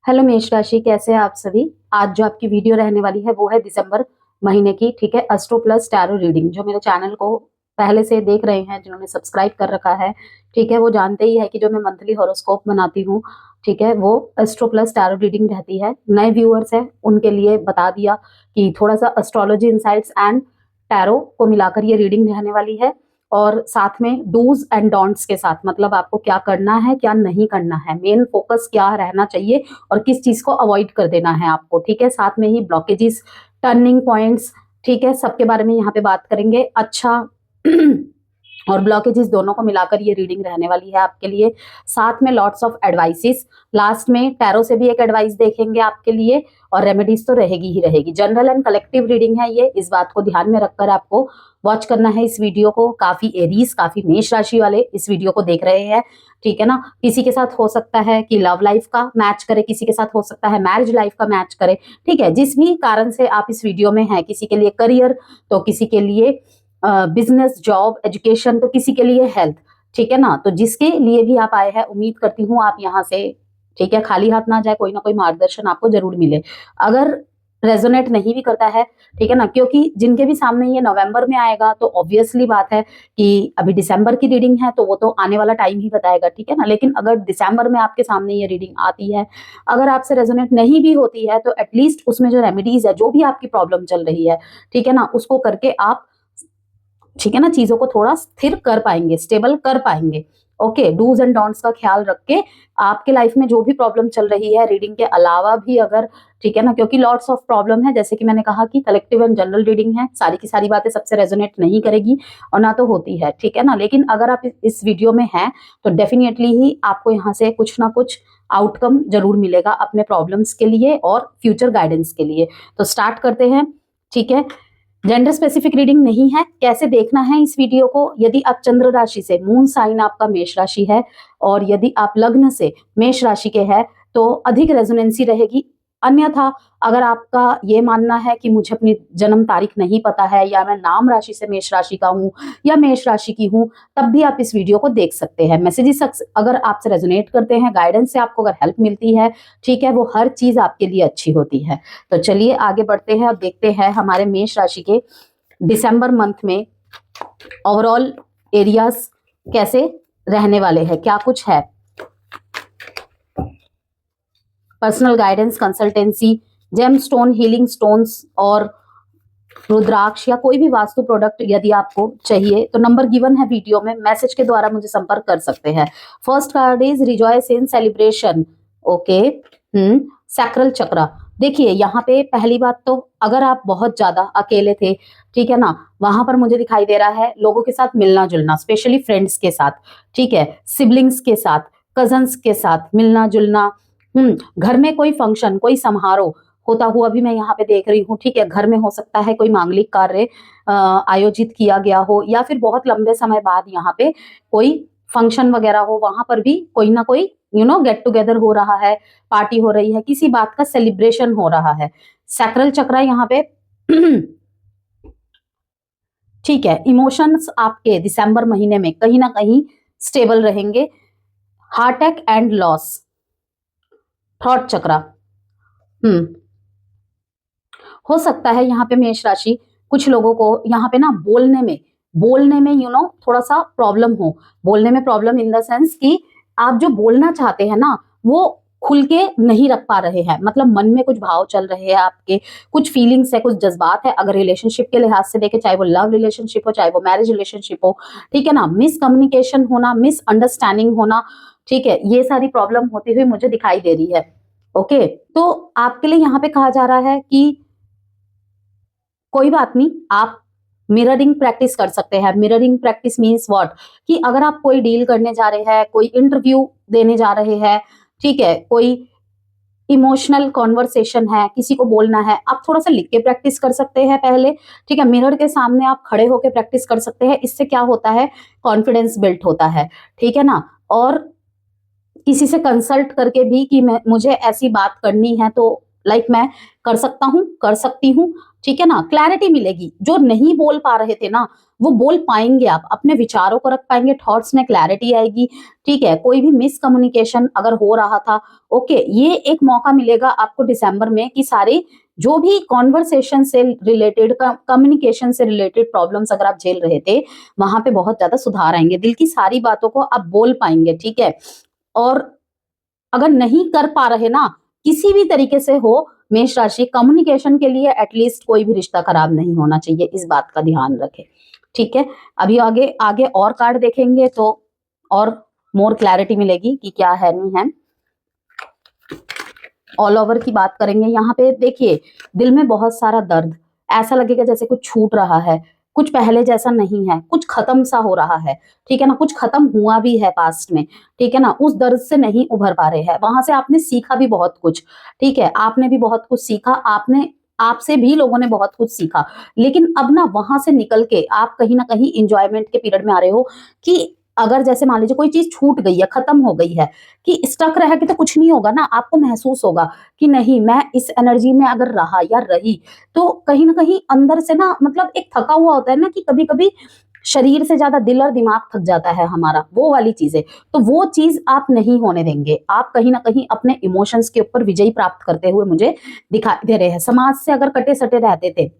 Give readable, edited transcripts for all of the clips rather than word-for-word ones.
Hello मेष राशि, कैसे हैं आप सभी। आज जो आपकी वीडियो रहने वाली है वो है दिसंबर महीने की, ठीक है, एस्ट्रो प्लस टैरो रीडिंग। जो मेरे चैनल को पहले से देख रहे हैं, जिन्होंने सब्सक्राइब कर रखा है, ठीक है, वो जानते ही है कि जो मैं मंथली हॉरोस्कोप बनाती हूँ, ठीक है, वो एस्ट्रो प्लस टैरो रीडिंग रहती है। नए व्यूअर्स हैं उनके लिए बता दिया कि थोड़ा सा एस्ट्रोलॉजी इंसाइट्स एंड टैरो को मिलाकर ये रीडिंग रहने वाली है। और साथ में डूज एंड डोंट्स के साथ, मतलब आपको क्या करना है क्या नहीं करना है, मेन फोकस क्या रहना चाहिए और किस चीज को अवॉइड कर देना है आपको, ठीक है। साथ में ही ब्लॉकेजेस, टर्निंग पॉइंट्स, ठीक है, सबके बारे में यहाँ पे बात करेंगे। अच्छा और ब्लॉकेजेस दोनों को मिलाकर ये रीडिंग रहने वाली है आपके लिए। साथ में लॉट्स ऑफ एडवाइसेस, लास्ट में टैरो से भी एक एडवाइस देखेंगे आपके लिए, और रेमेडीज तो रहेगी ही रहेगी। जनरल एंड कलेक्टिव रीडिंग है ये, इस बात को ध्यान में रखकर आपको वॉच करना है इस वीडियो को। काफी एरीज, काफी मेष राशि वाले इस वीडियो को देख रहे हैं, ठीक है ना। किसी के साथ हो सकता है कि लव लाइफ का मैच करे, किसी के साथ हो सकता है मैरिज लाइफ का मैच करे, ठीक है। जिस भी कारण से आप इस वीडियो में हैं, किसी के लिए करियर, तो किसी के लिए बिजनेस, जॉब, एजुकेशन, तो किसी के लिए हेल्थ, ठीक है ना। तो जिसके लिए भी आप आए हैं, उम्मीद करती हूँ आप यहाँ से, ठीक है, खाली हाथ ना जाए, कोई ना कोई मार्गदर्शन आपको जरूर मिले। अगर रेजोनेट नहीं भी करता है, ठीक है ना, क्योंकि जिनके भी सामने ये नवंबर में आएगा तो ऑब्वियसली बात है कि अभी दिसंबर की रीडिंग है, तो वो तो आने वाला टाइम ही बताएगा, ठीक है ना। लेकिन अगर दिसंबर में आपके सामने ये रीडिंग आती है, अगर आपसे रेजोनेट नहीं भी होती है, तो एटलीस्ट उसमें जो रेमेडीज है, जो भी आपकी प्रॉब्लम चल रही है, ठीक है ना, उसको करके आप, ठीक है ना, चीजों को थोड़ा स्थिर कर पाएंगे, स्टेबल कर पाएंगे। ओके, डूज एंड डोंट्स का ख्याल रख के आपके लाइफ में जो भी प्रॉब्लम चल रही है, रीडिंग के अलावा भी अगर, ठीक है ना, क्योंकि लॉट्स ऑफ प्रॉब्लम है, जैसे कि मैंने कहा कि कलेक्टिव एंड जनरल रीडिंग है, सारी की सारी बातें सबसे रेजोनेट नहीं करेगी और ना तो होती है, ठीक है ना। लेकिन अगर आप इस वीडियो में हैं तो डेफिनेटली ही आपको यहाँ से कुछ ना कुछ आउटकम जरूर मिलेगा अपने प्रॉब्लम्स के लिए और फ्यूचर गाइडेंस के लिए। तो स्टार्ट करते हैं, ठीक है। जेंडर स्पेसिफिक रीडिंग नहीं है। कैसे देखना है इस वीडियो को, यदि आप चंद्र राशि से, मून साइन आपका मेष राशि है, और यदि आप लग्न से मेष राशि के हैं, तो अधिक रेजोनेंसी रहेगी। अन्यथा अगर आपका ये मानना है कि मुझे अपनी जन्म तारीख नहीं पता है, या मैं नाम राशि से मेष राशि का हूं या मेष राशि की हूं, तब भी आप इस वीडियो को देख सकते हैं। मैसेजेस अगर आपसे रेजोनेट करते हैं, गाइडेंस से आपको अगर हेल्प मिलती है, ठीक है, वो हर चीज आपके लिए अच्छी होती है। तो चलिए आगे बढ़ते हैं और देखते हैं हमारे मेष राशि के दिसंबर मंथ में ओवरऑल एरियाज कैसे रहने वाले हैं, क्या कुछ है। Personal guidance, consultancy, gem stone, healing stones और रुद्राक्ष या कोई भी वास्तु प्रोडक्ट यदि आपको चाहिए तो नंबर गिवन है वीडियो में, मैसेज के द्वारा मुझे संपर्क कर सकते हैं। First card is rejoice in celebration. Okay, sacral chakra. देखिए यहाँ पे पहली बात तो, अगर आप बहुत ज्यादा अकेले थे, ठीक है ना, वहां पर मुझे दिखाई दे रहा है लोगों के साथ मिलना जुलना, स्पेशली फ्रेंड्स के साथ, ठीक है, सिबलिंग्स के साथ, कजन्स के साथ मिलना जुलना। घर में कोई फंक्शन, कोई समारोह होता हुआ भी मैं यहाँ पे देख रही हूँ, ठीक है। घर में हो सकता है कोई मांगलिक कार्य आयोजित किया गया हो, या फिर बहुत लंबे समय बाद यहाँ पे कोई फंक्शन वगैरह हो, वहां पर भी कोई ना कोई गेट टुगेदर हो रहा है, पार्टी हो रही है, किसी बात का सेलिब्रेशन हो रहा है। सैक्रल चक्र यहाँ पे ठीक है। इमोशंस आपके दिसंबर महीने में कहीं ना कहीं स्टेबल रहेंगे। Heart attack and loss, thought chakra, हो सकता है यहाँ पे मेष राशि कुछ लोगों को यहाँ पे ना बोलने में थोड़ा सा प्रॉब्लम हो। बोलने में प्रॉब्लम इन द सेंस कि आप जो बोलना चाहते हैं ना, वो खुल के नहीं रख पा रहे हैं, मतलब मन में कुछ भाव चल रहे हैं आपके, कुछ फीलिंग्स है, कुछ जज्बात है। अगर रिलेशनशिप के लिहाज से देखे, चाहे वो लव रिलेशनशिप हो, चाहे वो मैरिज रिलेशनशिप हो, ठीक है ना, मिसकम्युनिकेशन होना, मिसअंडरस्टैंडिंग होना, ठीक है, ये सारी प्रॉब्लम होती हुई मुझे दिखाई दे रही है। ओके, तो आपके लिए यहाँ पे कहा जा रहा है कि कोई बात नहीं, आप मिररिंग प्रैक्टिस कर सकते हैं। मिररिंग प्रैक्टिस मींस व्हाट, कि अगर आप कोई डील करने जा रहे हैं, कोई इंटरव्यू देने जा रहे हैं, ठीक है, कोई इमोशनल कॉन्वर्सेशन है, किसी को बोलना है, आप थोड़ा सा लिख के प्रैक्टिस कर सकते हैं पहले, ठीक है। मिरर के सामने आप खड़े होकर प्रैक्टिस कर सकते हैं। इससे क्या होता है, कॉन्फिडेंस बिल्ड होता है, ठीक है ना। और किसी से कंसल्ट करके भी कि मुझे ऐसी बात करनी है, तो लाइक मैं कर सकता हूँ, कर सकती हूँ, ठीक है ना, क्लैरिटी मिलेगी। जो नहीं बोल पा रहे थे ना, वो बोल पाएंगे, आप अपने विचारों को रख पाएंगे, थॉट्स में क्लैरिटी आएगी। ठीक है, कोई भी मिसकम्युनिकेशन अगर हो रहा था, ओके, ये एक मौका मिलेगा आपको दिसंबर में कि सारे जो भी कॉन्वर्सेशन से रिलेटेड, कम्युनिकेशन से रिलेटेड प्रॉब्लम्स अगर आप झेल रहे थे, वहां पे बहुत ज्यादा सुधार आएंगे। दिल की सारी बातों को आप बोल पाएंगे। ठीक है, और अगर नहीं कर पा रहे ना, किसी भी तरीके से हो, मेष राशि कम्युनिकेशन के लिए एटलीस्ट कोई भी रिश्ता खराब नहीं होना चाहिए, इस बात का ध्यान रखें। ठीक है, अभी आगे आगे और कार्ड देखेंगे तो और मोर क्लैरिटी मिलेगी कि क्या है नहीं है। ऑल ओवर की बात करेंगे। यहाँ पे देखिए, दिल में बहुत सारा दर्द, ऐसा लगेगा जैसे कुछ छूट रहा है, कुछ पहले जैसा नहीं है, कुछ खत्म सा हो रहा है। ठीक है ना, कुछ खत्म हुआ भी है पास्ट में। ठीक है ना, उस दर्द से नहीं उभर पा रहे हैं, वहां से आपने सीखा भी बहुत कुछ। ठीक है, आपने भी बहुत कुछ सीखा, आपने आपसे भी लोगों ने बहुत कुछ सीखा, लेकिन अब ना वहां से निकल के आप कहीं ना कहीं इंजॉयमेंट के पीरियड में आ रहे हो। कि अगर जैसे मान लीजिए कोई चीज छूट गई है, खत्म हो गई है, कि स्टक रह के तो कुछ नहीं होगा ना, आपको महसूस होगा कि नहीं, मैं इस एनर्जी में अगर रहा या रही तो कहीं ना कहीं अंदर से ना, मतलब एक थका हुआ होता है ना, कि कभी कभी शरीर से ज्यादा दिल और दिमाग थक जाता है हमारा, वो वाली चीजें। तो वो चीज आप नहीं होने देंगे। आप कहीं ना कहीं अपने इमोशंस के ऊपर विजयी प्राप्त करते हुए मुझे दिखाई दे रहे हैं। समाज से अगर कटे सटे रहते थे,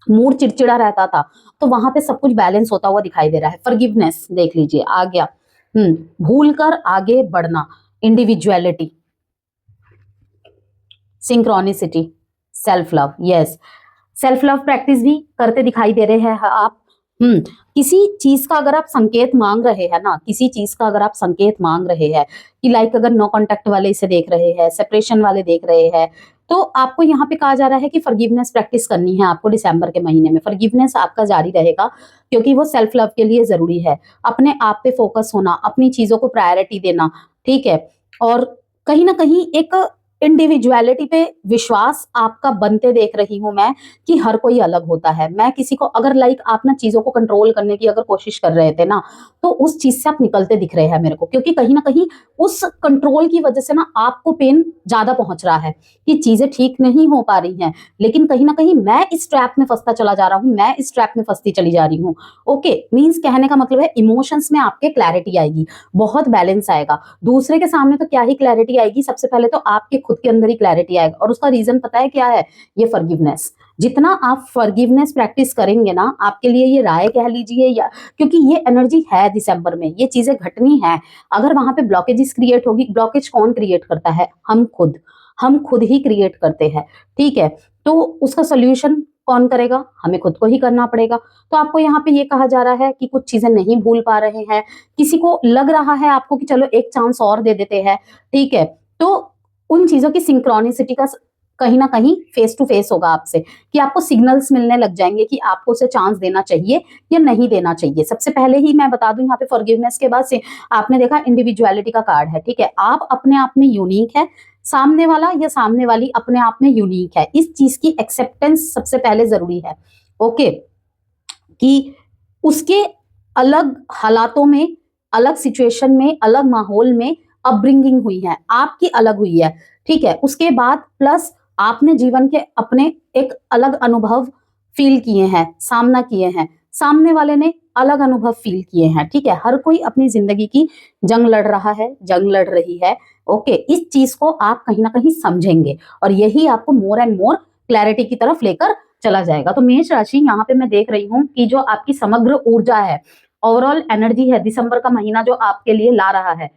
मूड चिड़चिड़ा रहता था, तो वहां पे सब कुछ बैलेंस होता हुआ दिखाई दे रहा है। फॉरगिवनेस देख लीजिए आ गया। भूल कर आगे बढ़ना, individuality, synchronicity, self love. Yes, self love practice भी करते दिखाई दे रहे हैं आप। किसी चीज का अगर आप संकेत मांग रहे हैं ना, किसी चीज का अगर आप संकेत मांग रहे हैं कि लाइक अगर नो कांटेक्ट वाले इसे देख रहे हैं, सेपरेशन वाले देख रहे हैं, तो आपको यहाँ पे कहा जा रहा है कि फॉरगिवनेस प्रैक्टिस करनी है आपको दिसंबर के महीने में। फॉरगिवनेस आपका जारी रहेगा, क्योंकि वो सेल्फ लव के लिए जरूरी है। अपने आप पे फोकस होना, अपनी चीजों को प्रायोरिटी देना। ठीक है, और कहीं ना कहीं एक इंडिविजुअलिटी पे विश्वास आपका बनते देख रही हूं मैं, कि हर कोई अलग होता है। मैं किसी को अगर लाइक आप ना चीजों को कंट्रोल करने की अगर कोशिश कर रहे थे ना, तो उस चीज से आप निकलते दिख रहे हैं मेरे को, क्योंकि कहीं ना कहीं उस कंट्रोल की वजह से ना आपको पेन ज्यादा पहुंच रहा है, कि चीजें ठीक नहीं हो पा रही हैं, लेकिन कहीं ना कहीं मैं इस ट्रैप में फंसता चला जा रहा हूँ, मैं इस ट्रैप में फंसती चली जा रही हूँ। ओके, मीन्स कहने का मतलब है इमोशंस में आपके क्लैरिटी आएगी, बहुत बैलेंस आएगा। दूसरे के सामने तो क्या ही क्लैरिटी आएगी, सबसे पहले तो आपके खुद के अंदर ही क्लैरिटी आएगा। और उसका रीजन पता है क्या है? ये फॉरगिवनेस। जितना आप फॉरगिवनेस प्रैक्टिस करेंगे ना, आपके लिए ये राय कह लीजिए, या क्योंकि ये एनर्जी है दिसंबर में, ये चीजें घटनी है। अगर वहां पे ब्लॉकेजेस क्रिएट होगी, ब्लॉकेज कौन क्रिएट करता है? हम खुद ही क्रिएट करते हैं। ठीक है, तो उसका सोल्यूशन कौन करेगा? हमें खुद को ही करना पड़ेगा। तो आपको यहाँ पे ये कहा जा रहा है कि कुछ चीजें नहीं भूल पा रहे हैं, किसी को लग रहा है आपको कि चलो एक चांस और दे देते हैं। ठीक है, तो उन चीजों की सिंक्रोनिसिटी का कहीं ना कहीं फेस टू फेस होगा आपसे, कि आपको सिग्नल्स मिलने लग जाएंगे कि आपको उसे चांस देना चाहिए या नहीं देना चाहिए। सबसे पहले ही मैं बता दूं, यहाँ पे फॉरगिवनेस के बाद से आपने देखा इंडिविजुअलिटी का कार्ड है। ठीक है, आप अपने आप में यूनिक है, सामने वाला या सामने वाली अपने आप में यूनिक है। इस चीज की एक्सेप्टेंस सबसे पहले जरूरी है। ओके, कि उसके अलग हालातों में, अलग सिचुएशन में, अलग माहौल में अपब्रिंगिंग हुई है, आपकी अलग हुई है। ठीक है, उसके बाद प्लस आपने जीवन के अपने एक अलग अनुभव फील किए हैं, सामना किए हैं, सामने वाले ने अलग अनुभव फील किए हैं। ठीक है, हर कोई अपनी जिंदगी की जंग लड़ रहा है, जंग लड़ रही है। ओके, इस चीज को आप कहीं ना कहीं समझेंगे, और यही आपको मोर एंड मोर क्लैरिटी की तरफ लेकर चला जाएगा। तो मेष राशि, यहाँ पे मैं देख रही हूँ कि जो आपकी समग्र ऊर्जा है, ओवरऑल एनर्जी है, दिसंबर का महीना जो आपके लिए ला रहा है,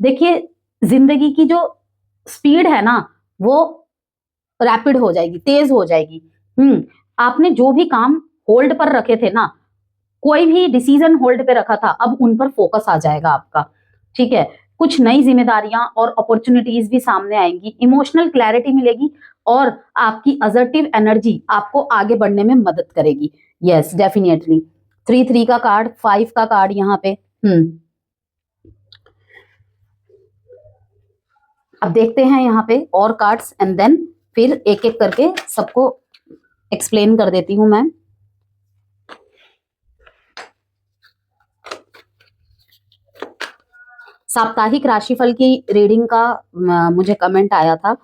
देखिए जिंदगी की जो स्पीड है ना, वो रैपिड हो जाएगी, तेज हो जाएगी। आपने जो भी काम होल्ड पर रखे थे ना, कोई भी डिसीजन होल्ड पे रखा था, अब उन पर फोकस आ जाएगा आपका। ठीक है, कुछ नई जिम्मेदारियां और अपॉर्चुनिटीज भी सामने आएंगी, इमोशनल क्लैरिटी मिलेगी, और आपकी असर्टिव एनर्जी आपको आगे बढ़ने में मदद करेगी। Yes, definitely. 3 का कार्ड, 5 का कार्ड यहाँ पे। अब देखते हैं यहाँ पे और कार्ड्स, एंड देन फिर एक एक करके सबको एक्सप्लेन कर देती हूं मैं। साप्ताहिक राशिफल की रीडिंग का मुझे कमेंट आया था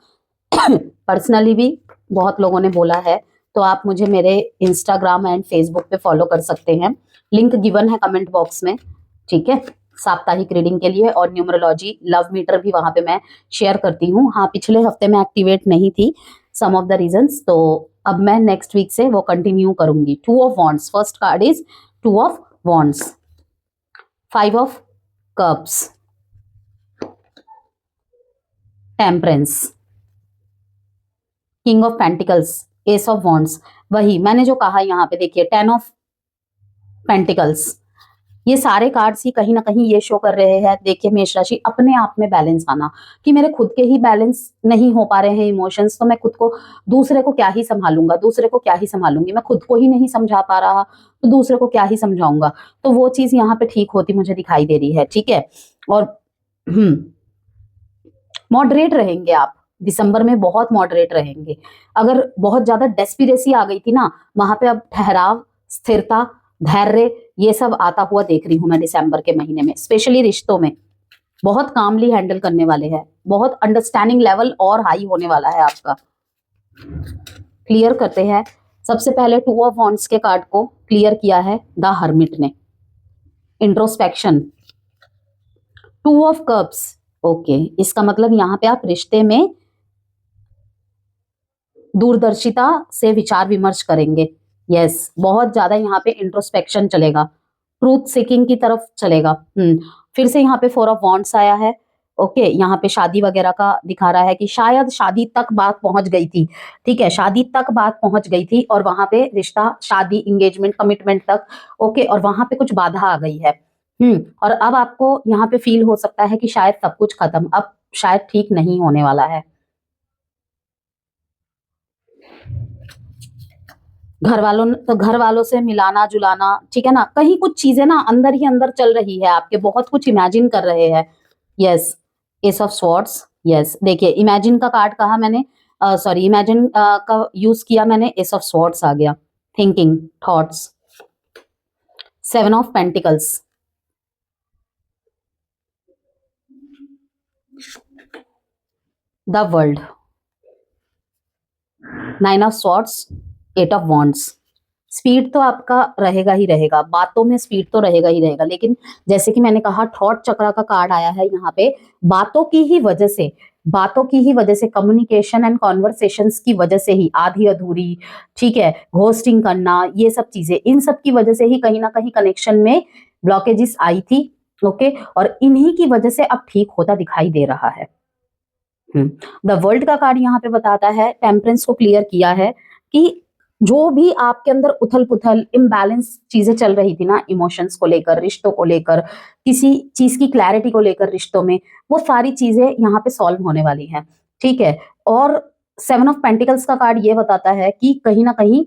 पर्सनली भी बहुत लोगों ने बोला है, तो आप मुझे मेरे इंस्टाग्राम एंड फेसबुक पे फॉलो कर सकते हैं, लिंक गिवन है कमेंट बॉक्स में, ठीक है, साप्ताहिक रीडिंग के लिए। और न्यूमरोलॉजी लव मीटर भी वहां पे मैं शेयर करती हूँ। हाँ, पिछले हफ्ते में एक्टिवेट नहीं थी, सम ऑफ द रीजंस, तो अब मैं नेक्स्ट वीक से वो कंटिन्यू करूंगी। 2 of wands, first card is 2 of wands, 5 of cups, temperance, king of pentacles, S of wands, वही मैंने जो कहा यहाँ पे देखिए 10 ऑफ पेंटिकल्स। ये सारे कार्ड्स ही कहीं ना कहीं ये शो कर रहे हैं, देखिए मेष राशि, अपने आप में बैलेंस आना, कि मेरे खुद के ही बैलेंस नहीं हो पा रहे हैं इमोशंस, तो मैं खुद को, दूसरे को क्या ही संभालूंगा, दूसरे को क्या ही संभालूंगी, मैं खुद को ही नहीं समझा पा रहा तो दूसरे को क्या ही समझाऊंगा। तो वो चीज यहाँ पे ठीक होती मुझे दिखाई दे रही है, ठीक है। और मॉडरेट रहेंगे आप दिसंबर में, बहुत मॉडरेट रहेंगे। अगर बहुत ज्यादा डेस्पिरेसी आ गई थी ना, वहां पे अब ठहराव, स्थिरता, धैर्य, ये सब आता हुआ देख रही हूं मैं दिसंबर के महीने में। स्पेशली रिश्तों में बहुत कामली हैंडल करने वाले हैं, बहुत अंडरस्टैंडिंग लेवल और हाई होने वाला है आपका। क्लियर करते हैं, सबसे पहले 2 ऑफ वॉन्ड्स के कार्ड को क्लियर किया है द हर्मिट ने, इंट्रोस्पेक्शन। 2 ऑफ कप्स, ओके, इसका मतलब यहाँ पे आप रिश्ते में दूरदर्शिता से विचार विमर्श करेंगे। यस, बहुत ज्यादा यहाँ पे इंट्रोस्पेक्शन चलेगा, ट्रूथ सीकिंग की तरफ चलेगा। फिर से यहाँ पे 4 ऑफ वॉन्ड्स आया है, ओके, यहाँ पे शादी वगैरह का दिखा रहा है कि शायद शादी तक बात पहुंच गई थी, ठीक है, शादी तक बात पहुंच गई थी और वहां पे रिश्ता, शादी, इंगेजमेंट, कमिटमेंट तक, ओके, और वहां पे कुछ बाधा आ गई है। और अब आपको यहाँ पे फील हो सकता है कि शायद सब कुछ खत्म, अब शायद ठीक नहीं होने वाला है। घर वालों से मिलाना जुलाना, ठीक है ना, कहीं कुछ चीजें ना अंदर ही अंदर चल रही है आपके, बहुत कुछ इमेजिन कर रहे हैं। Yes, S of swords, yes, देखिए इमेजिन का कार्ड कहा मैंने, सॉरी, इमेजिन का यूज किया मैंने, एस ऑफ स्वॉर्ड्स आ गया, thinking, thoughts, 7 of pentacles, the world, 9 of swords, 8 of wands. Speed तो आपका रहेगा ही रहेगा, बातों में स्पीड तो रहेगा ही रहेगा, लेकिन जैसे कि मैंने कहा थॉट चक्र का कार्ड आया है यहाँ पे, बातों की ही वजह से, बातों की ही वजह से, कम्युनिकेशन एंड कॉन्वर्सेशंस की वजह से ही, आधी अधूरी, ठीक है, घोस्टिंग करना, ये सब चीजें, इन सब की वजह से ही कहीं ना कहीं कनेक्शन में ब्लॉकेजेस आई थी, ओके, और इन्हीं की वजह से अब ठीक होता दिखाई दे रहा है। द वर्ल्ड का कार्ड यहाँ पे बताता है, टेम्परेंस को क्लियर किया है कि जो भी आपके अंदर उथल पुथल, इम्बैलेंस चीजें चल रही थी ना, इमोशंस को लेकर, रिश्तों को लेकर, किसी चीज की क्लैरिटी को लेकर रिश्तों में, वो सारी चीजें यहाँ पे सॉल्व होने वाली हैं, ठीक है। और 7 ऑफ पेंटिकल्स का कार्ड ये बताता है कि कहीं ना कहीं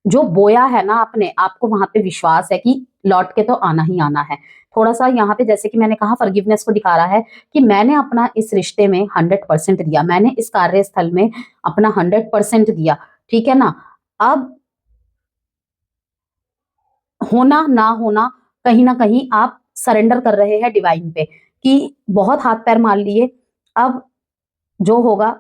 जो बोया है ना आपने, आपको वहां पे विश्वास है कि लौट के तो आना ही आना है। थोड़ा सा यहाँ पे जैसे कि मैंने कहा फॉरगिवनेस को दिखा रहा है कि मैंने अपना इस रिश्ते में 100% दिया, मैंने इस कार्यस्थल में अपना 100% दिया, ठीक है ना। अब होना ना होना, कहीं ना कहीं आप सरेंडर कर रहे हैं डिवाइन पे, कि बहुत हाथ पैर मार लिए, अब जो होगा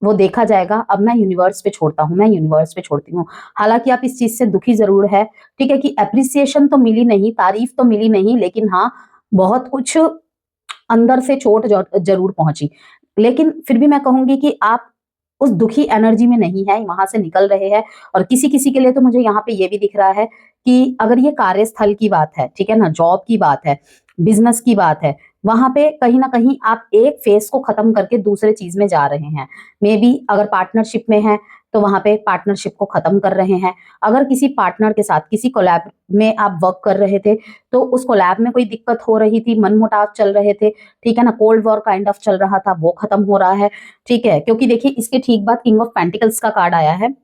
वो देखा जाएगा, अब मैं यूनिवर्स पे छोड़ता हूँ, मैं यूनिवर्स पे छोड़ती हूँ। हालांकि आप इस चीज से दुखी जरूर है, ठीक है, कि एप्रिसिएशन तो मिली नहीं, तारीफ तो मिली नहीं, लेकिन हाँ बहुत कुछ अंदर से चोट जरूर पहुंची। लेकिन फिर भी मैं कहूंगी कि आप उस दुखी एनर्जी में नहीं है, वहां से निकल रहे हैं। और किसी किसी के लिए तो मुझे यहाँ पे ये भी दिख रहा है कि अगर ये कार्यस्थल की बात है, ठीक है ना, जॉब की बात है, बिजनेस की बात है, वहां पे कहीं ना कहीं आप एक फेस को खत्म करके दूसरे चीज में जा रहे हैं। मे बी अगर पार्टनरशिप में है तो वहां पे पार्टनरशिप को खत्म कर रहे हैं। अगर किसी पार्टनर के साथ किसी कोलैब में आप वर्क कर रहे थे तो उस कोलैब में कोई दिक्कत हो रही थी, मनमुटाव चल रहे थे, ठीक है ना, कोल्ड वॉर काइंड ऑफ चल रहा था, वो खत्म हो रहा है, ठीक है। क्योंकि देखिए इसके ठीक बाद किंग ऑफ पेंटिकल्स का कार्ड आया है,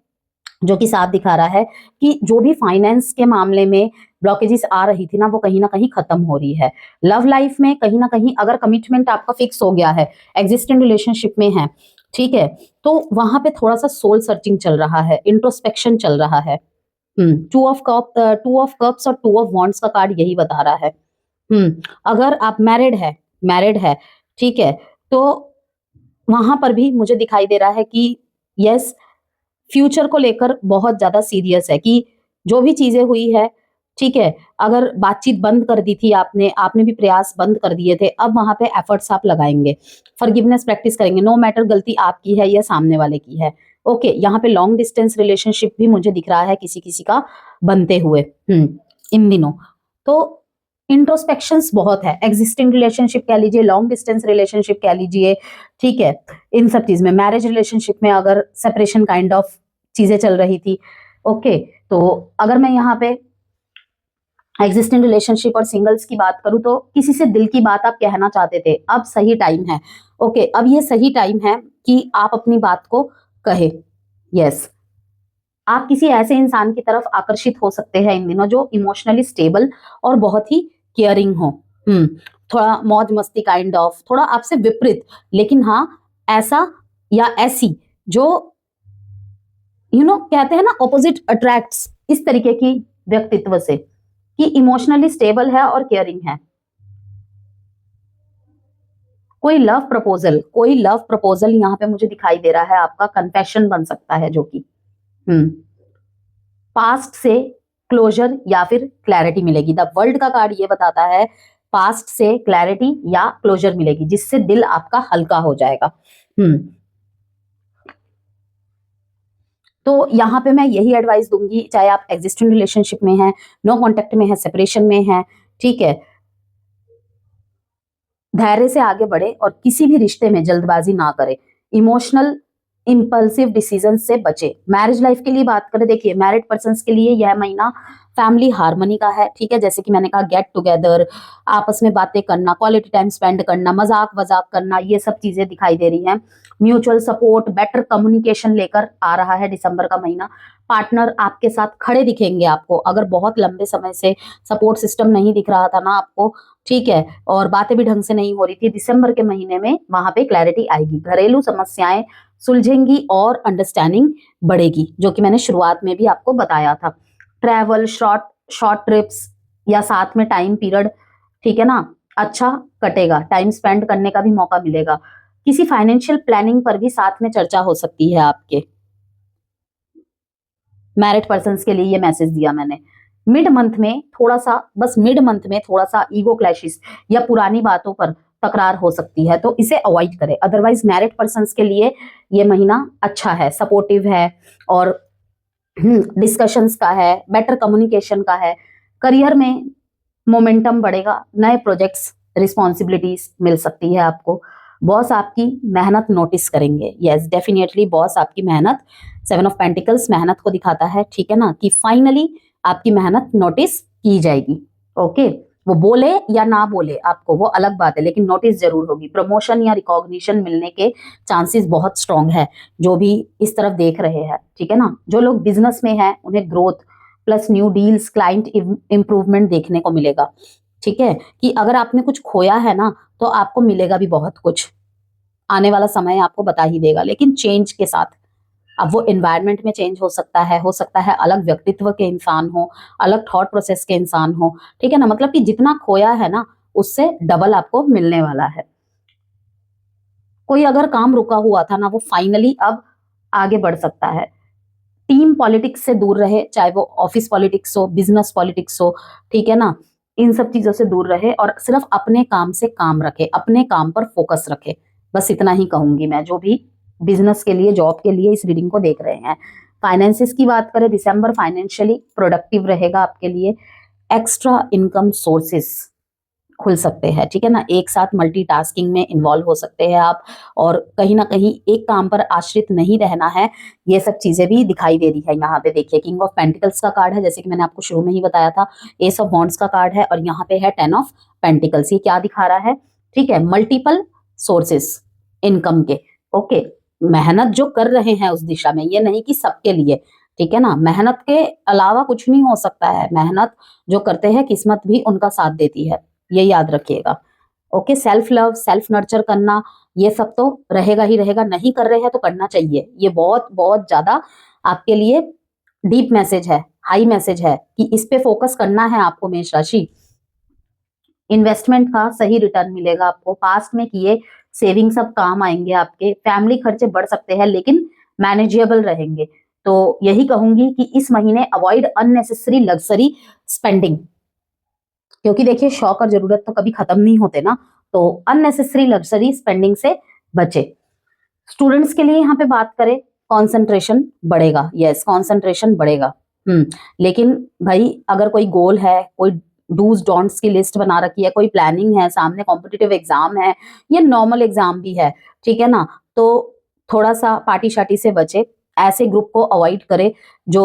जो कि साफ दिखा रहा है कि जो भी फाइनेंस के मामले में ब्लॉकेजेस आ रही थी ना, वो कहीं ना कहीं खत्म हो रही है। लव लाइफ में कहीं ना कहीं अगर कमिटमेंट आपका फिक्स हो गया है, एग्जिस्टिंग रिलेशनशिप में है, ठीक है, तो वहां पे थोड़ा सा सोल सर्चिंग चल रहा है, इंट्रोस्पेक्शन चल रहा है। 2 ऑफ कप्स और 2 ऑफ वॉन्ड्स का कार्ड यही बता रहा है। अगर आप मैरिड है, ठीक है, तो वहां पर भी मुझे दिखाई दे रहा है कि यस, फ्यूचर को लेकर बहुत ज्यादा सीरियस है कि जो भी चीजें हुई है, ठीक है, अगर बातचीत बंद कर दी थी आपने आपने भी प्रयास बंद कर दिए थे, अब वहां पे एफर्ट्स आप लगाएंगे, फॉरगिवनेस प्रैक्टिस करेंगे, नो मैटर गलती आपकी है या सामने वाले की है। ओके, यहाँ पे लॉन्ग डिस्टेंस रिलेशनशिप भी मुझे दिख रहा है किसी किसी का बनते हुए इन दिनों। तो इंट्रोस्पेक्शंस बहुत है, एग्जिस्टिंग रिलेशनशिप कह लीजिए, लॉन्ग डिस्टेंस रिलेशनशिप कह लीजिए, ठीक है, इन सब चीज में, मैरिज रिलेशनशिप में अगर सेपरेशन काइंड ऑफ चीजें चल रही थी। ओके, तो अगर मैं यहाँ पे एग्जिस्टिंग रिलेशनशिप और सिंगल्स की बात करूं तो किसी से दिल की बात आप कहना चाहते थे, अब सही टाइम है। ओके, अब ये सही टाइम है कि आप अपनी बात को कहे। यस, आप किसी ऐसे इंसान की तरफ आकर्षित हो सकते हैं इन दिनों जो इमोशनली स्टेबल और बहुत ही केयरिंग हो। थोड़ा मौज मस्ती काइंड ऑफ, थोड़ा आपसे विपरीत, लेकिन हाँ ऐसा या ऐसी जो कहते हैं ना ऑपोजिट अट्रैक्ट्स, इस तरीके की व्यक्तित्व से कि इमोशनली स्टेबल है और केयरिंग है। कोई लव प्रपोजल यहाँ पे मुझे दिखाई दे रहा है, आपका कन्फेशन बन सकता है, जो कि पास्ट से क्लोजर या फिर क्लैरिटी मिलेगी। द वर्ल्ड का कार्ड ये बताता है पास्ट से क्लैरिटी या क्लोजर मिलेगी, जिससे दिल आपका हल्का हो जाएगा। तो यहाँ पे मैं यही एडवाइस दूंगी, चाहे आप एग्जिस्टिंग रिलेशनशिप में हैं, नो कांटेक्ट में है, सेपरेशन में है, ठीक है, धैर्य से आगे बढ़े और किसी भी रिश्ते में जल्दबाजी ना करें, इमोशनल इंपल्सिव डिसीजन से बचे। मैरिज लाइफ के लिए बात करें, देखिए मैरिड पर्सन के लिए यह महीना फैमिली हार्मनी का है, ठीक है, जैसे कि मैंने कहा गेट टुगेदर, आपस में बातें करना, क्वालिटी टाइम स्पेंड करना, मजाक वजाक करना, ये सब चीजें दिखाई दे रही हैं। म्यूचुअल सपोर्ट, बेटर कम्युनिकेशन लेकर आ रहा है दिसंबर का महीना। पार्टनर आपके साथ खड़े दिखेंगे आपको, अगर बहुत लंबे समय से सपोर्ट सिस्टम नहीं दिख रहा था ना आपको, ठीक है, और बातें भी ढंग से नहीं हो रही थी, दिसंबर के महीने में वहां पे क्लैरिटी आएगी, घरेलू समस्याएं सुलझेंगी और अंडरस्टैंडिंग बढ़ेगी, जो कि मैंने शुरुआत में भी आपको बताया था। ट्रैवल, शॉर्ट ट्रिप्स या साथ में टाइम पीरियड, ठीक है ना, अच्छा कटेगा, टाइम स्पेंड करने का भी मौका मिलेगा। किसी फाइनेंशियल प्लानिंग पर भी साथ में चर्चा हो सकती है आपके। मैरिड पर्सन्स के लिए ये मैसेज दिया मैंने। मिड मंथ में थोड़ा सा ईगो क्लैशेस या पुरानी बातों पर तकरार हो सकती है, तो इसे अवॉइड करें। अदरवाइज मैरिड पर्सन्स के लिए ये महीना अच्छा है, सपोर्टिव है और डिस्कशंस का है, बेटर कम्युनिकेशन का है। करियर में मोमेंटम बढ़ेगा, नए प्रोजेक्ट्स, रिस्पॉन्सिबिलिटीज मिल सकती है आपको। बॉस आपकी मेहनत नोटिस करेंगे, यस डेफिनेटली बॉस आपकी मेहनत, 7 ऑफ पेंटिकल्स मेहनत को दिखाता है, ठीक है ना, कि फाइनली आपकी मेहनत नोटिस की जाएगी। ओके, वो बोले या ना बोले आपको वो अलग बात है, लेकिन नोटिस जरूर होगी। प्रमोशन या रिकॉग्निशन मिलने के चांसेस बहुत स्ट्रांग है, जो भी इस तरफ देख रहे हैं, ठीक है ना। जो लोग बिजनेस में हैं उन्हें growth plus new deals, client improvement देखने को मिलेगा, ठीक है, कि अगर आपने कुछ खोया है ना तो आपको मिलेगा भी बहुत कुछ, आने वाला समय आपको बता ही देगा, लेकिन चेंज के साथ। अब वो एनवायरनमेंट में चेंज हो सकता है अलग व्यक्तित्व के इंसान हो, अलग थॉट प्रोसेस के इंसान हो, ठीक है ना, मतलब कि जितना खोया है ना उससे डबल आपको मिलने वाला है। कोई अगर काम रुका हुआ था ना वो फाइनली अब आगे बढ़ सकता है। टीम पॉलिटिक्स से दूर रहे, चाहे वो ऑफिस पॉलिटिक्स हो, बिजनेस पॉलिटिक्स हो, ठीक है ना, इन सब चीजों से दूर रहे और सिर्फ अपने काम से काम रखे, अपने काम पर फोकस रखे, बस इतना ही कहूंगी मैं, जो भी बिजनेस के लिए, जॉब के लिए इस रीडिंग को देख रहे हैं। फाइनेंसिस की बात करें, दिसंबर फाइनेंशियली प्रोडक्टिव रहेगा आपके लिए। एक्स्ट्रा इनकम सोर्सेस खुल सकते हैं, ठीक है ना, एक साथ मल्टीटास्किंग में इन्वॉल्व हो सकते हैं आप, और कहीं ना कहीं एक काम पर आश्रित नहीं रहना है, ये सब चीजें भी दिखाई दे रही है। यहाँ पे देखिए किंग ऑफ पेंटिकल्स का कार्ड है, जैसे कि मैंने आपको शुरू में ही बताया था, एस ऑफ वॉन्ड्स का कार्ड है, और यहाँ पे है 10 ऑफ पेंटिकल्स। ये क्या दिखा रहा है, ठीक है, मल्टीपल सोर्सेस इनकम के। ओके, मेहनत जो कर रहे हैं उस दिशा में, ये नहीं कि सबके लिए, ठीक है ना, मेहनत के अलावा कुछ नहीं हो सकता है, मेहनत जो करते हैं किस्मत भी उनका साथ देती है, ये याद रखिएगा। Okay, self love, self nurture करना, ये सब तो रहेगा ही रहेगा, नहीं कर रहे हैं तो करना चाहिए। ये बहुत बहुत ज्यादा आपके लिए डीप मैसेज है, हाई मैसेज है कि इस पे फोकस करना है आपको मेष राशि। इन्वेस्टमेंट का सही रिटर्न मिलेगा आपको, पास्ट में किए सेविंग सब काम आएंगे आपके। फैमिली खर्चे बढ़ सकते हैं लेकिन मैनेजेबल रहेंगे, तो यही कहूंगी कि इस महीने अवॉइड अननेसेसरी लग्जरी स्पेंडिंग, क्योंकि देखिए शौक और जरूरत तो कभी खत्म नहीं होते ना, तो अननेसेसरी लग्जरी स्पेंडिंग से बचे। स्टूडेंट्स के लिए यहाँ पे बात करें, कंसंट्रेशन बढ़ेगा, यस कंसंट्रेशन बढ़ेगा। लेकिन भाई अगर कोई गोल है, कोई डूज डोंट्स की लिस्ट बना रखी है, कोई प्लानिंग है, सामने कॉम्पिटिटिव एग्जाम है या नॉर्मल एग्जाम भी है, ठीक है ना, तो थोड़ा सा पार्टी शार्टी से बचे, ऐसे ग्रुप को अवॉइड करे जो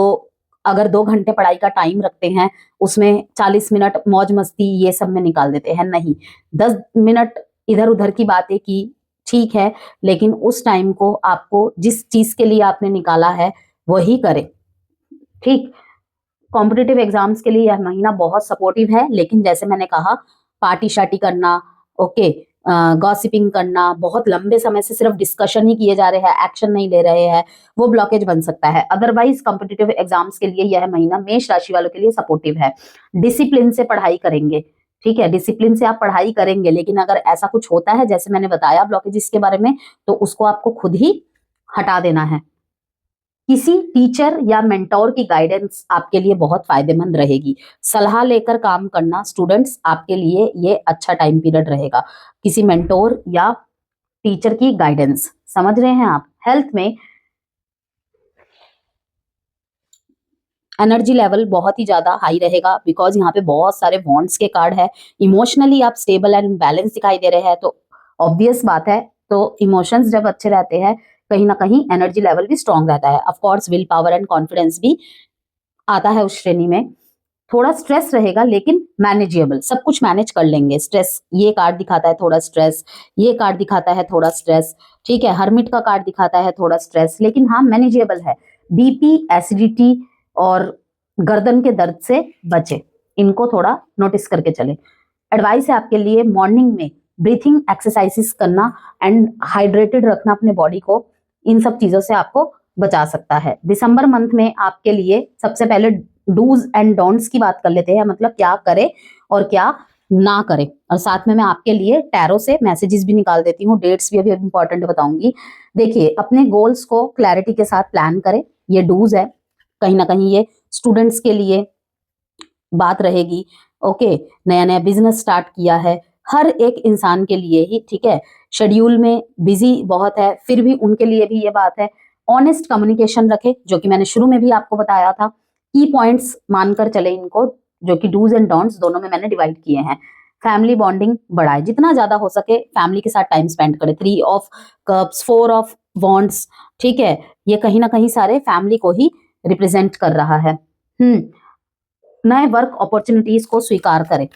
अगर 2 घंटे पढ़ाई का टाइम रखते हैं उसमें 40 मिनट मौज मस्ती ये सब में निकाल देते हैं। नहीं, 10 मिनट इधर उधर की बातें की, ठीक है, लेकिन उस टाइम को आपको जिस चीज के लिए आपने निकाला है वही करें। ठीक, कॉम्पिटिटिव एग्जाम्स के लिए यह महीना बहुत सपोर्टिव है, लेकिन जैसे मैंने कहा पार्टी शार्टी करना, ओके, गॉसिपिंग करना, बहुत लंबे समय से सिर्फ डिस्कशन ही किए जा रहे हैं, एक्शन नहीं ले रहे हैं, वो ब्लॉकेज बन सकता है। अदरवाइज कॉम्पिटिटिव एग्जाम्स के लिए यह महीना मेष राशि वालों के लिए सपोर्टिव है। डिसिप्लिन से पढ़ाई करेंगे, ठीक है, डिसिप्लिन से आप पढ़ाई करेंगे, लेकिन अगर ऐसा कुछ होता है जैसे मैंने बताया ब्लॉकेज के बारे में, तो उसको आपको खुद ही हटा देना है। किसी टीचर या मेंटोर की गाइडेंस आपके लिए बहुत फायदेमंद रहेगी। सलाह लेकर काम करना स्टूडेंट्स आपके लिए ये अच्छा टाइम पीरियड रहेगा, किसी मेंटोर या टीचर की गाइडेंस, समझ रहे हैं आप। हेल्थ में एनर्जी लेवल बहुत ही ज्यादा हाई रहेगा, बिकॉज यहाँ पे बहुत सारे बॉन्ड्स के कार्ड है। इमोशनली आप स्टेबल एंड बैलेंस दिखाई दे रहे हैं, तो ऑब्वियस बात है, तो इमोशंस जब अच्छे रहते हैं कहीं ना कहीं एनर्जी लेवल भी स्ट्रांग रहता है। Of course will power and confidence भी आता है उस श्रेणी में। थोड़ा स्ट्रेस रहेगा लेकिन मैनेजेबल, सब कुछ मैनेज कर लेंगे। स्ट्रेस ये कार्ड दिखाता है थोड़ा स्ट्रेस, ये कार्ड दिखाता है थोड़ा स्ट्रेस, ठीक है, हर्मिट का कार्ड दिखाता है थोड़ा स्ट्रेस, लेकिन हाँ मैनेजेबल है। बीपी, एसिडिटी और गर्दन के दर्द से बचे, इनको थोड़ा नोटिस करके चले। एडवाइस है आपके लिए मॉर्निंग में ब्रीथिंग एक्सरसाइजेस करना एंड हाइड्रेटेड रखना अपने बॉडी को, इन सब चीजों से आपको बचा सकता है। दिसंबर मंथ में आपके लिए सबसे पहले डूज एंड डोंट्स की बात कर लेते हैं, मतलब क्या करे और क्या ना करे, और साथ में मैं आपके लिए टैरो से मैसेजेस भी निकाल देती हूँ, डेट्स भी अभी इंपॉर्टेंट बताऊंगी। देखिए अपने गोल्स को क्लैरिटी के साथ प्लान करें, ये डूज है, कहीं ना कहीं ये स्टूडेंट्स के लिए बात रहेगी। ओके, नया नया बिजनेस स्टार्ट किया है, हर एक इंसान के लिए ही, ठीक है, शेड्यूल में बिजी बहुत है, फिर भी उनके लिए भी ये बात है। ऑनेस्ट कम्युनिकेशन रखे, जो कि मैंने शुरू में भी आपको बताया था, की पॉइंट्स मानकर चले इनको, जो कि डूज एंड डोंट्स दोनों में मैंने डिवाइड किए हैं। फैमिली बॉन्डिंग बढ़ाए, जितना ज्यादा हो सके फैमिली के साथ टाइम स्पेंड करें। 3 ऑफ कप्स, 4 ऑफ वॉन्ड्स, ठीक है, ये कहीं ना कहीं सारे फैमिली को ही रिप्रेजेंट कर रहा है। नए वर्क अपॉर्चुनिटीज को स्वीकार करें,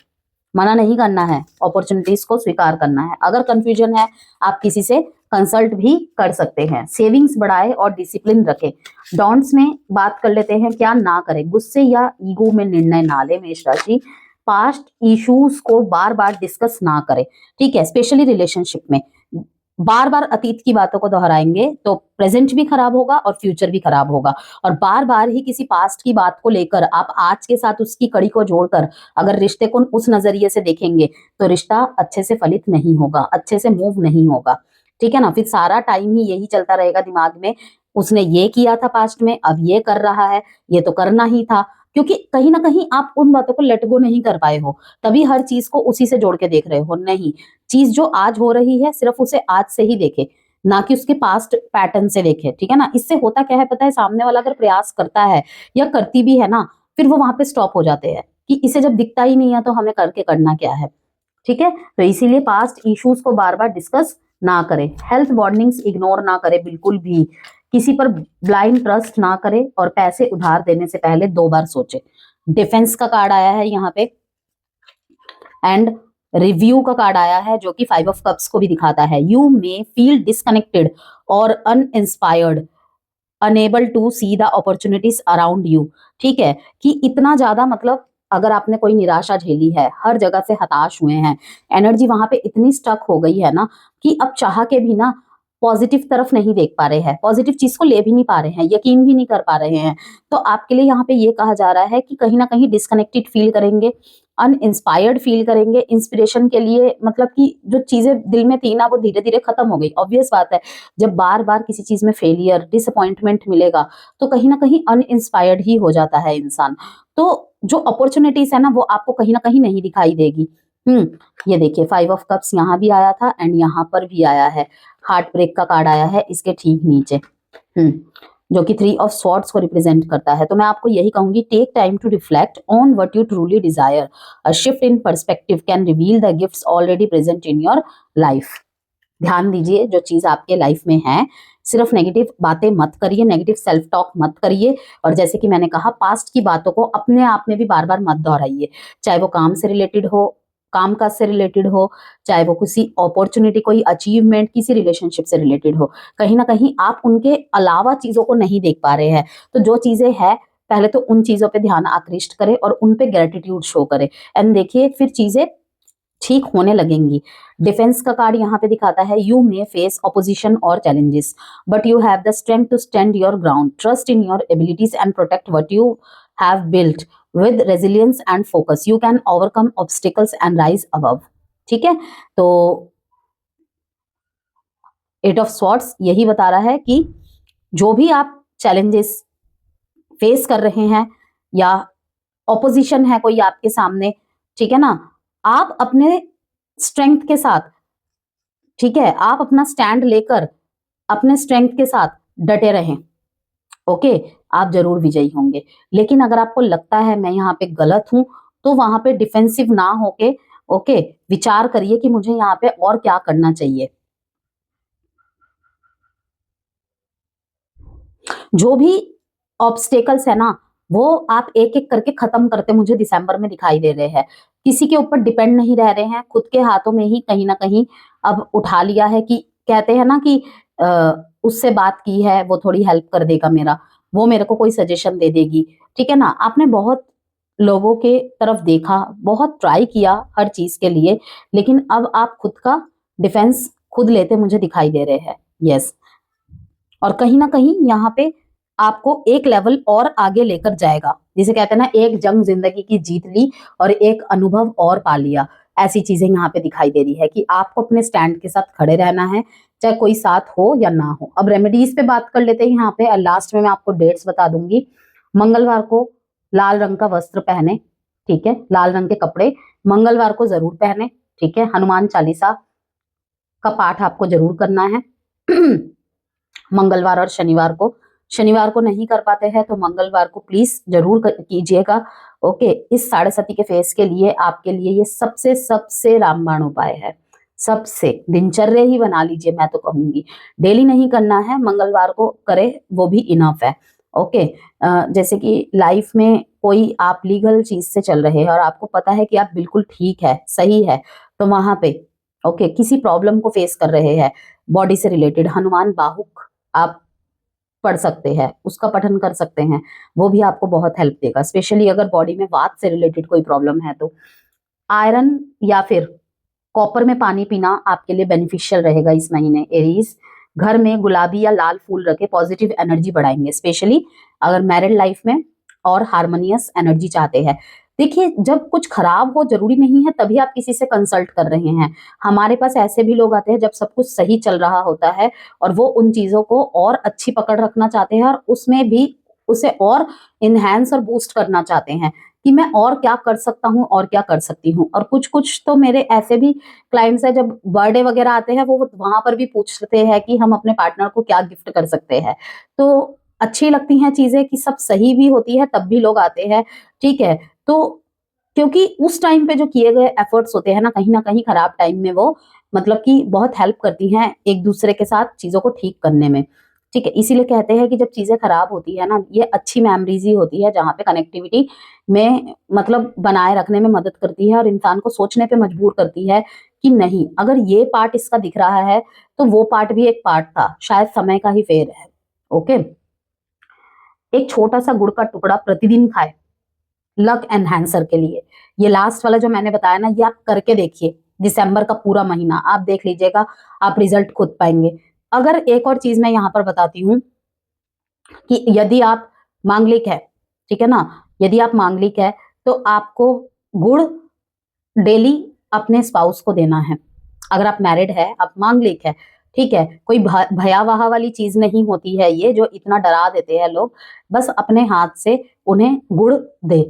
मना नहीं करना है, अपॉर्चुनिटीज को स्वीकार करना है। अगर कंफ्यूजन है आप किसी से कंसल्ट भी कर सकते हैं। सेविंग्स बढ़ाए और डिसिप्लिन रखें। डॉन्ट्स में बात कर लेते हैं, क्या ना करें, गुस्से या ईगो में निर्णय ना ले मेष राशि। पास्ट इश्यूज को बार बार डिस्कस ना करें, ठीक है, स्पेशली रिलेशनशिप में बार बार अतीत की बातों को दोहराएंगे तो प्रेजेंट भी खराब होगा और फ्यूचर भी खराब होगा। और बार बार ही किसी पास्ट की बात को लेकर आप आज के साथ उसकी कड़ी को जोड़कर अगर रिश्ते को उस नजरिए से देखेंगे तो रिश्ता अच्छे से फलित नहीं होगा, अच्छे से मूव नहीं होगा, ठीक है ना। फिर सारा टाइम ही यही चलता रहेगा दिमाग में, उसने ये किया था पास्ट में, अब ये कर रहा है, ये तो करना ही था, क्योंकि कहीं ना कहीं आप उन बातों को लेट गो नहीं कर पाए हो, तभी हर चीज को उसी से जोड़ के देख रहे हो। नहीं, चीज जो आज हो रही है सिर्फ उसे आज से ही देखे, ना कि उसके पास्ट पैटर्न से देखे, ठीक है ना। इससे होता क्या है पता है, सामने वाला अगर प्रयास करता है या करती भी है ना, फिर वो वहां पे स्टॉप हो जाते हैं कि इसे जब दिखता ही नहीं है तो हमें करके करना क्या है, ठीक है। तो इसीलिए पास्ट इश्यूज को बार बार डिस्कस ना करें। हेल्थ वार्निंग्स इग्नोर ना करें बिल्कुल भी, किसी पर ब्लाइंड ट्रस्ट ना करें और पैसे उधार देने से पहले 2 बार सोचे। डिफेंस का कार्ड आया है यहाँ पे एंड रिव्यू का कार्ड आया है, जो कि 5 ऑफ कप्स को भी दिखाता है। यू मे फील डिस्कनेक्टेड और uninspired, unable to see the opportunities around you, ठीक है, कि इतना ज्यादा मतलब अगर आपने कोई निराशा झेली है, हर जगह से हताश हुए हैं, एनर्जी वहां पे इतनी स्टक हो गई है ना कि अब चाह के भी ना पॉजिटिव तरफ नहीं देख पा रहे हैं, पॉजिटिव चीज को ले भी नहीं पा रहे हैं, यकीन भी नहीं कर पा रहे हैं। तो आपके लिए यहाँ पे ये कहा जा रहा है कि कहीं ना कहीं डिस्कनेक्टेड फील करेंगे, अनइंस्पायर्ड फील करेंगे। इंस्पिरेशन के लिए मतलब कि जो चीजें दिल में थी ना वो धीरे धीरे खत्म हो गई। ऑब्वियस बात है, जब बार बार किसी चीज में फेलियर, डिसअपॉइंटमेंट मिलेगा तो कहीं ना कहीं अनइंस्पायर्ड ही हो जाता है इंसान। तो जो अपॉर्चुनिटीज है ना वो आपको कहीं ना कहीं नहीं दिखाई देगी। ये देखिए 5 ऑफ कप्स यहाँ भी आया था एंड यहाँ पर भी आया है। हार्ट ब्रेक का कार्ड आया है इसके ठीक नीचे, जो कि 3 ऑफ स्वॉर्ड्स को रिप्रेजेंट करता है। तो मैं आपको यही कहूंगी, take time to reflect on what you truly desire. A shift in perspective can reveal the gifts already present in your life. ध्यान दीजिए जो चीज आपके लाइफ में है, सिर्फ नेगेटिव बातें मत करिए, नेगेटिव सेल्फ टॉक मत करिए। और जैसे कि मैंने कहा, पास्ट की बातों को अपने आप में भी बार बार मत दोहराइए, चाहे वो काम से रिलेटेड हो, काम काज से रिलेटेड हो, चाहे वो किसी अपॉर्चुनिटी, कोई अचीवमेंट, किसी रिलेशनशिप से रिलेटेड हो। कहीं ना कहीं आप उनके अलावा चीजों को नहीं देख पा रहे हैं। तो जो चीजें हैं पहले तो उन चीजों पे ध्यान आकृष्ट करें और उन पे ग्रेटिट्यूड शो करें, एंड देखिए फिर चीजें ठीक होने लगेंगी। डिफेंस का कार्ड यहाँ पे दिखाता है, यू मे फेस ऑपोजिशन और challenges but you have the strength to stand your ground, trust in your abilities and protect what you have built with resilience and focus, you can overcome obstacles and rise above. ठीक है, तो 8 of swords यही बता रहा है कि जो भी आप चैलेंजेस फेस कर रहे हैं या ऑपोजिशन है कोई आपके सामने, ठीक है ना, आप अपने स्ट्रेंथ के साथ, ठीक है, आप अपना स्टैंड लेकर अपने स्ट्रेंथ के साथ डटे रहें। ओके, आप जरूर विजयी होंगे। लेकिन अगर आपको लगता है मैं यहाँ पे गलत हूं, तो वहां पे डिफेंसिव ना होके, ओके, विचार करिए कि मुझे यहाँ पे और क्या करना चाहिए। जो भी ऑब्स्टेकल्स है ना वो आप एक एक करके खत्म करते मुझे दिसंबर में दिखाई दे रहे हैं। किसी के ऊपर डिपेंड नहीं रह रहे हैं, खुद के हाथों में ही कहीं ना कहीं अब उठा लिया है। कि कहते हैं ना कि उससे बात की है, वो थोड़ी हेल्प कर देगा मेरा, वो मेरे को कोई सजेशन दे देगी। ठीक है ना, आपने बहुत लोगों के तरफ देखा, बहुत ट्राई किया हर चीज के लिए, लेकिन अब आप खुद का डिफेंस खुद लेते मुझे दिखाई दे रहे हैं। यस, और कहीं ना कहीं यहाँ पे आपको एक लेवल और आगे लेकर जाएगा। जिसे कहते हैं ना, एक जंग जिंदगी की जीत ली और एक अनुभव और पा लिया। ऐसी चीजें यहाँ पे दिखाई दे रही है कि आपको अपने स्टैंड के साथ खड़े रहना है, चाहे कोई साथ हो या ना हो। अब रेमेडीज पे बात कर लेते हैं यहाँ पे, लास्ट में मैं आपको डेट्स बता दूंगी। मंगलवार को लाल रंग का वस्त्र पहने, ठीक है, लाल रंग के कपड़े मंगलवार को जरूर पहने। ठीक है, हनुमान चालीसा का पाठ आपको जरूर करना है मंगलवार और शनिवार को नहीं कर पाते हैं तो मंगलवार को प्लीज जरूर कीजिएगा। ओके, इस साढ़े सती के फेस के लिए आपके लिए ये सबसे सबसे रामबाण उपाय है। सबसे दिनचर्या ही बना लीजिए, मैं तो कहूंगी डेली नहीं करना है, मंगलवार को करे वो भी इनफ है। ओके, जैसे कि लाइफ में कोई आप लीगल चीज से चल रहे हैं और आपको पता है कि आप बिल्कुल ठीक है, सही है, तो वहां पे ओके किसी प्रॉब्लम को फेस कर रहे हैं बॉडी से रिलेटेड, हनुमान बाहुक आप पढ़ सकते हैं, उसका पठन कर सकते हैं, वो भी आपको बहुत हेल्प देगा। स्पेशली अगर बॉडी में वात से रिलेटेड कोई प्रॉब्लम है तो आयरन या फिर कॉपर में पानी पीना आपके लिए बेनिफिशियल रहेगा इस महीने। एरीज, घर में गुलाबी या लाल फूल रखे पॉजिटिव एनर्जी बढ़ाएंगे, स्पेशली अगर मैरिड लाइफ में और हार्मोनियस एनर्जी चाहते हैं। देखिए, जब कुछ खराब हो जरूरी नहीं है तभी आप किसी से कंसल्ट कर रहे हैं। हमारे पास ऐसे भी लोग आते हैं जब सब कुछ सही चल रहा होता है और वो उन चीजों को और अच्छी पकड़ रखना चाहते हैं और उसमें भी उसे और इनहेंस और बूस्ट करना चाहते हैं कि मैं और क्या कर सकता हूँ और क्या कर सकती हूँ। और कुछ कुछ तो मेरे ऐसे भी क्लाइंट्स है, जब बर्थडे वगैरह आते हैं वो वहां पर भी पूछते हैं कि हम अपने पार्टनर को क्या गिफ्ट कर सकते हैं। तो अच्छी लगती हैं चीजें कि सब सही भी होती है तब भी लोग आते हैं। ठीक है, तो क्योंकि उस टाइम पे जो किए गए एफर्ट्स होते हैं ना कहीं खराब टाइम में वो मतलब कि बहुत हेल्प करती हैं एक दूसरे के साथ चीजों को ठीक करने में। ठीक है, इसीलिए कहते हैं कि जब चीजें खराब होती है ना, ये अच्छी मेमोरीज ही होती है जहाँ पे कनेक्टिविटी में मतलब बनाए रखने में मदद करती है और इंसान को सोचने पे मजबूर करती है कि नहीं, अगर ये पार्ट इसका दिख रहा है तो वो पार्ट भी एक पार्ट था, शायद समय का ही फेर है। ओके, एक छोटा सा गुड़ का टुकड़ा प्रतिदिन खाए लक एनहांसर के लिए। ये लास्ट वाला जो मैंने बताया ना, ये आप करके देखिए, दिसंबर का पूरा महीना आप देख लीजिएगा, आप रिजल्ट खुद पाएंगे। अगर एक और चीज मैं यहाँ पर बताती हूँ कि यदि आप मांगलिक है, ठीक है ना, यदि आप मांगलिक है तो आपको गुड़ डेली अपने स्पाउस को देना है। अगर आप मैरिड है, आप मांगलिक है, ठीक है, कोई भयावह वाली चीज नहीं होती है ये जो इतना डरा देते हैं लोग। बस अपने हाथ से उन्हें गुड़ दे,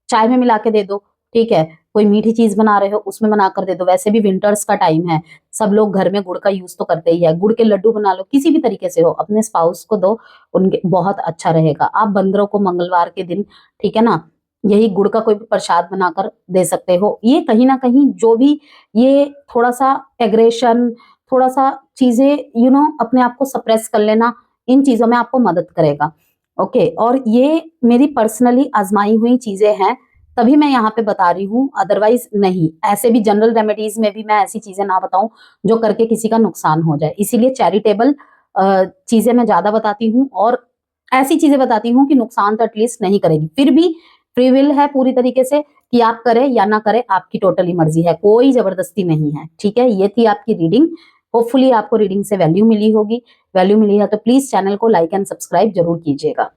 चाय में मिला के दे दो, ठीक है, कोई मीठी चीज बना रहे हो उसमें बना कर दे दो। वैसे भी विंटर्स का टाइम है, सब लोग घर में गुड़ का यूज तो करते ही है। गुड़ के लड्डू बना लो, किसी भी तरीके से हो, अपने स्पाउस को दो, उनके बहुत अच्छा रहेगा। आप बंदरों को मंगलवार के दिन, ठीक है ना, यही गुड़ का कोई भी प्रसाद बनाकर दे सकते हो। ये कहीं ना कहीं जो भी ये थोड़ा सा एग्रेशन, थोड़ा सा चीजें अपने आप को सप्रेस कर लेना, इन चीजों में आपको मदद करेगा। ओके, और ये मेरी पर्सनली आजमाई हुई चीजें हैं, तभी मैं यहाँ पे बता रही हूँ, अदरवाइज नहीं। ऐसे भी जनरल रेमेडीज में भी मैं ऐसी चीजें ना बताऊं जो करके किसी का नुकसान हो जाए, इसीलिए चैरिटेबल चीजें मैं ज्यादा बताती हूँ और ऐसी चीजें बताती हूँ कि नुकसान तो एटलीस्ट नहीं करेगी। फिर भी फ्री विल है पूरी तरीके से कि आप करें या ना करें, आपकी टोटली मर्जी है, कोई जबरदस्ती नहीं है। ठीक है, ये थी आपकी रीडिंग। होपफुली आपको रीडिंग से वैल्यू मिली होगी। वैल्यू मिली है तो प्लीज चैनल को लाइक एंड सब्सक्राइब जरूर कीजिएगा।